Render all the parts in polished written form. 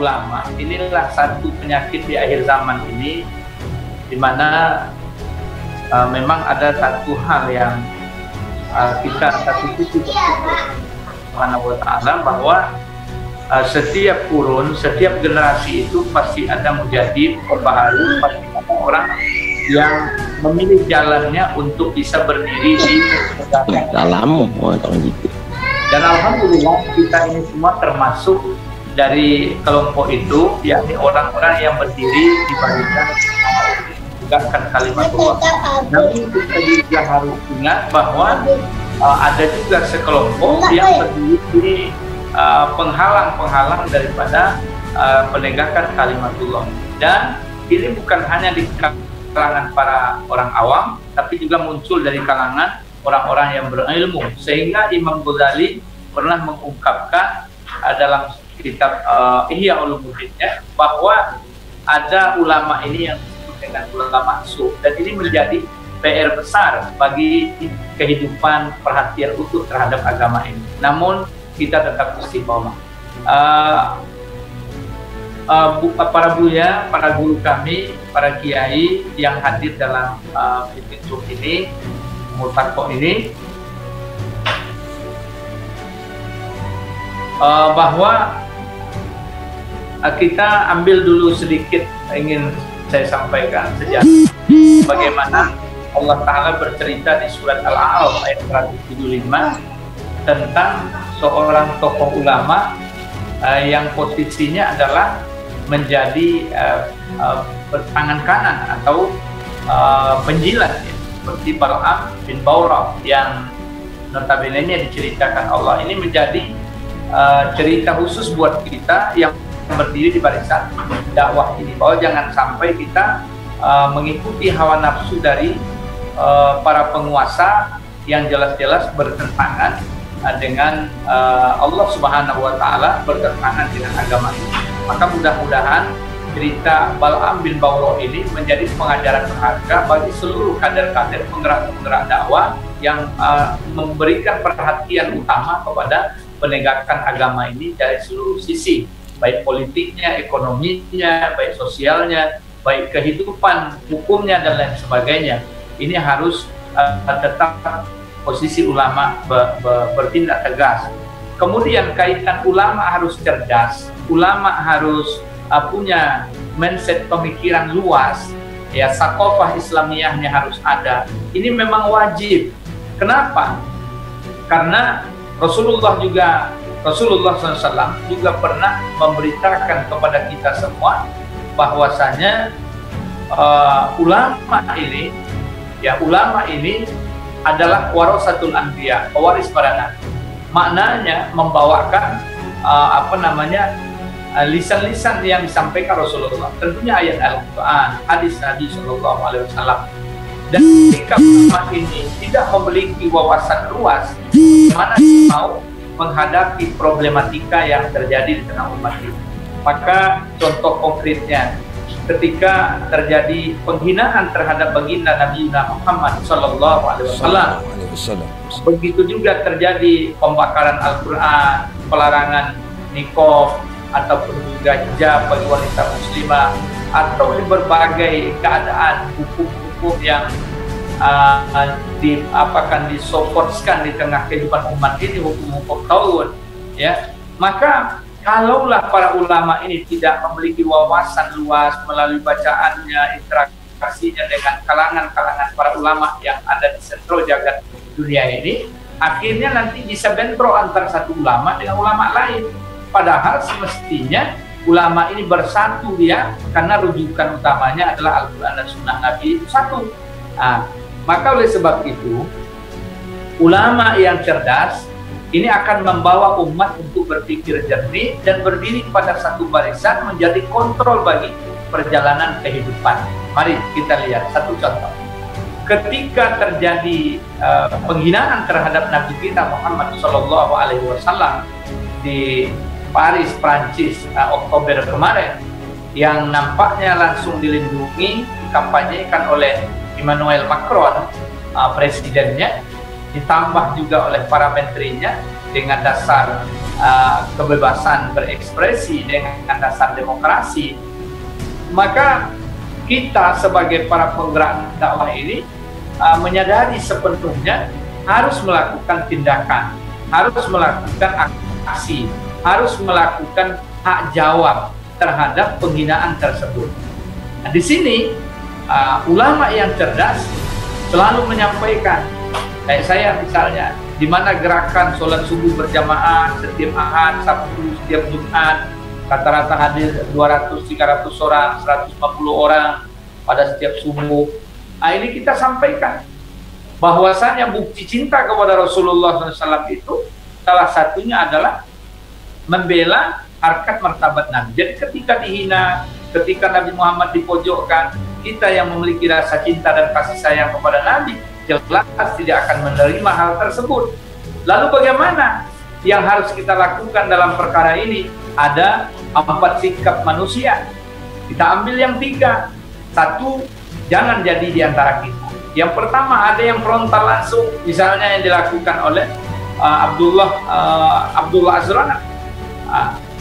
ulama inilah satu penyakit di akhir zaman ini, di mana memang ada satu hal yang kita satu titik Subhanahu wa ta'ala, bahwa setiap kurun, setiap generasi itu pasti ada mujadid, pembaharu, pasti ada orang yang memilih jalannya untuk bisa berdiri di dalam gitu. Dan alhamdulillah kita ini semua termasuk dari kelompok itu, yakni orang-orang yang berdiri di barisan menegakkan kalimat Allah. Namun kita juga harus ingat bahwa ada juga sekelompok yang berdiri di penghalang-penghalang daripada penegakan kalimatullah. Dan ini bukan hanya di kalangan para orang awam, tapi juga muncul dari kalangan orang-orang yang berilmu. Sehingga Imam Ghazali pernah mengungkapkan dalam kitab Ihya Ulumuddin bahwa ada ulama ini yang disebut dengan ulama su', dan ini menjadi PR besar bagi kehidupan perhatian utuh terhadap agama ini. Namun kita tetap istiqomah. Para buya, para guru kami, para kiai yang hadir dalam meeting ini, multaqo ini, bahwa kita ambil dulu sedikit, ingin saya sampaikan sejarah bagaimana Allah Ta'ala bercerita di surat Al-A'raf ayat 175 tentang seorang tokoh ulama yang posisinya adalah menjadi tangan kanan atau penjilat, ya, seperti Bal'am bin Bawrah yang notabene-nya diceritakan Allah. Ini menjadi cerita khusus buat kita yang berdiri di barisan dakwah ini, bahwa jangan sampai kita mengikuti hawa nafsu dari para penguasa yang jelas-jelas bertentangan dengan Allah Subhanahu wa ta'ala, bertentangan dengan agama ini. Maka mudah-mudahan cerita Bal'am bin Bawrah ini menjadi pengajaran berharga bagi seluruh kader-kader penggerak-penggerak dakwah yang memberikan perhatian utama kepada penegakan agama ini dari seluruh sisi, baik politiknya, ekonominya, baik sosialnya, baik kehidupan hukumnya dan lain sebagainya. Ini harus tetap posisi ulama bertindak tegas. Kemudian kaitan ulama harus cerdas, ulama harus punya mindset pemikiran luas, ya, sakofah Islamiyahnya harus ada. Ini memang wajib. Kenapa? Karena Rasulullah SAW juga pernah memberitakan kepada kita semua bahwasanya ulama ini adalah warasatul anbiya, pewaris para nabi. Maknanya membawakan lisan-lisan yang disampaikan Rasulullah. Tentunya ayat Al-Quran, hadis Nabi SAW. Dan jika umat ini tidak memiliki wawasan luas, mana mau menghadapi problematika yang terjadi di tengah umat ini. Maka contoh konkretnya, ketika terjadi penghinaan terhadap baginda Nabi Muhammad SAW, begitu juga terjadi pembakaran Al-Quran, pelarangan nikah ataupun juga hijab bagi wanita muslimah, atau di berbagai keadaan hukum-hukum yang disoportskan di tengah kehidupan umat ini, hukum-hukum taun, ya. Maka kalaulah para ulama ini tidak memiliki wawasan luas melalui bacaannya, interaksinya dengan kalangan-kalangan para ulama yang ada di sentro jagat dunia ini, akhirnya nanti bisa bentrok antara satu ulama dengan ulama lain. Padahal semestinya ulama ini bersatu, ya, karena rujukan utamanya adalah Al-Quran dan Sunnah Nabi itu satu. Maka oleh sebab itu, ulama yang cerdas ini akan membawa umat untuk berpikir jernih dan berdiri pada satu barisan menjadi kontrol bagi perjalanan kehidupan. Mari kita lihat satu contoh. Ketika terjadi penghinaan terhadap Nabi kita Muhammad SAW di Paris, Prancis, Oktober kemarin, yang nampaknya langsung dilindungi, dikampanyekan oleh Emmanuel Macron, presidennya, ditambah juga oleh para menterinya dengan dasar kebebasan berekspresi dengan dasar demokrasi, maka kita sebagai para penggerak dakwah ini menyadari sepenuhnya harus melakukan tindakan, harus melakukan aksi, harus melakukan hak jawab terhadap penghinaan tersebut. Nah, di sini ulama yang cerdas selalu menyampaikan, kayak saya misalnya, di mana gerakan sholat subuh berjamaah setiap Ahad, Sabtu, setiap Jumat, rata-rata hadir 200-300 orang, 150 orang pada setiap subuh. Nah, ini kita sampaikan bahwasanya bukti cinta kepada Rasulullah SAW itu salah satunya adalah membela harkat martabat Nabi. Jadi ketika dihina, ketika Nabi Muhammad dipojokkan, kita yang memiliki rasa cinta dan kasih sayang kepada Nabi jelas tidak akan menerima hal tersebut. Lalu bagaimana yang harus kita lakukan dalam perkara ini? Ada 4 sikap manusia. Kita ambil yang 3. 1, jangan jadi di antara kita. Yang pertama, ada yang frontal langsung, misalnya yang dilakukan oleh Abdullah Azrana.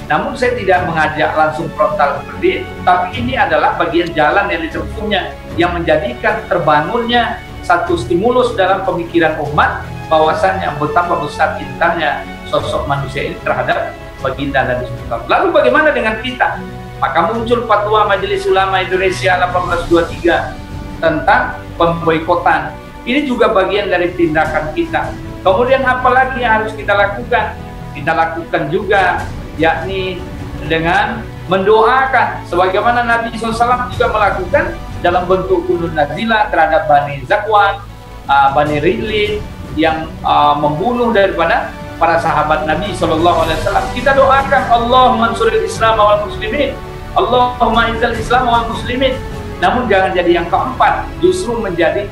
Namun saya tidak mengajak langsung frontal seperti itu, tapi ini adalah bagian jalan yang ditempuhnya, yang menjadikan terbangunnya satu stimulus dalam pemikiran umat, bahwasannya betapa besar cintanya sosok manusia ini terhadap baginda Nabi SAW. Lalu bagaimana dengan kita? Maka muncul fatwa Majelis Ulama Indonesia 1823 tentang pemboikotan. Ini juga bagian dari tindakan kita. Kemudian apa lagi yang harus kita lakukan? Kita lakukan juga, yakni dengan mendoakan, sebagaimana Nabi SAW juga melakukan dalam bentuk kunut nazilah terhadap Bani Zakwan, Bani Ridlin yang membunuh daripada para sahabat Nabi SAW. Kita doakan, Allahumma ansuril Islam wal muslimin, Allahumma izzal Islam wal muslimin. Namun jangan jadi yang keempat, justru menjadi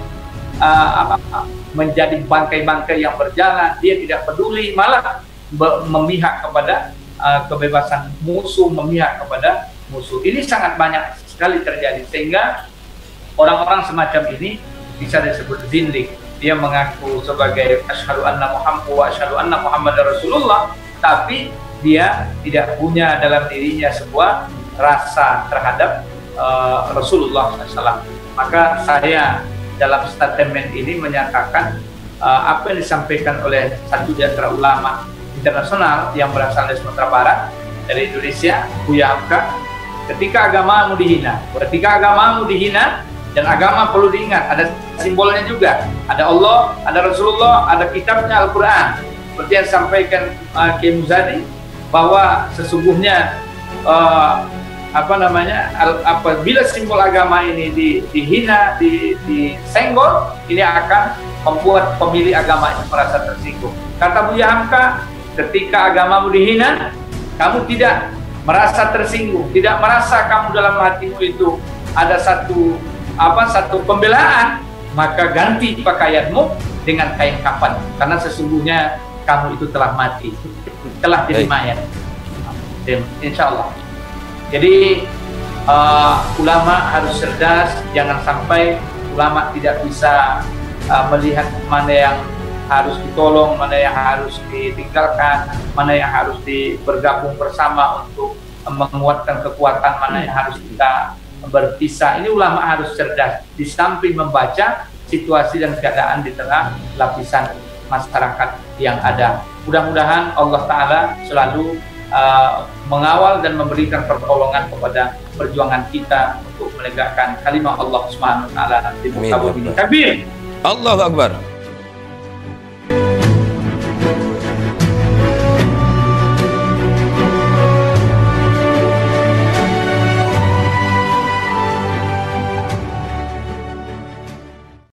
bangkai-bangkai yang berjalan. Dia tidak peduli, malah memihak kepada kebebasan musuh, memihak kepada musuh. Ini sangat banyak sekali terjadi, sehingga orang-orang semacam ini bisa disebut zindik. Dia mengaku sebagai asyhadu anna Muhammad wa asyhadu anna Muhammadar Rasulullah, tapi dia tidak punya dalam dirinya sebuah rasa terhadap Rasulullah SAW. Maka saya dalam statement ini menyatakan apa yang disampaikan oleh satu di antara ulama internasional yang berasal dari Sumatera Barat, dari Indonesia, Buya Hamka, ketika agamamu dihina, dan agama perlu diingat, ada simbolnya juga, ada Allah, ada Rasulullah, ada kitabnya Al-Quran, seperti yang disampaikan Kiai Muzadi, bahwa sesungguhnya apabila simbol agama ini dihina, disenggol, ini akan membuat pemilih agama ini merasa tersinggung. Kata Buya Hamka, ketika agamamu dihina, kamu tidak merasa tersinggung, tidak merasa kamu dalam hatimu itu ada satu pembelaan, maka ganti pakaianmu dengan kain kafan, karena sesungguhnya kamu itu telah mati, telah jadi mayat. Insya Allah. Jadi ulama harus cerdas, jangan sampai ulama tidak bisa melihat mana yang harus ditolong, mana yang harus ditinggalkan, mana yang harus bergabung bersama untuk menguatkan kekuatan, mana yang harus kita berpisah. Ini ulama harus cerdas, di samping membaca situasi dan keadaan di tengah lapisan masyarakat yang ada. Mudah-mudahan Allah Ta'ala selalu mengawal dan memberikan pertolongan kepada perjuangan kita untuk menegakkan kalimat Allah Subhanahu wa taala di muka bumi. Takbir. Allahu Akbar.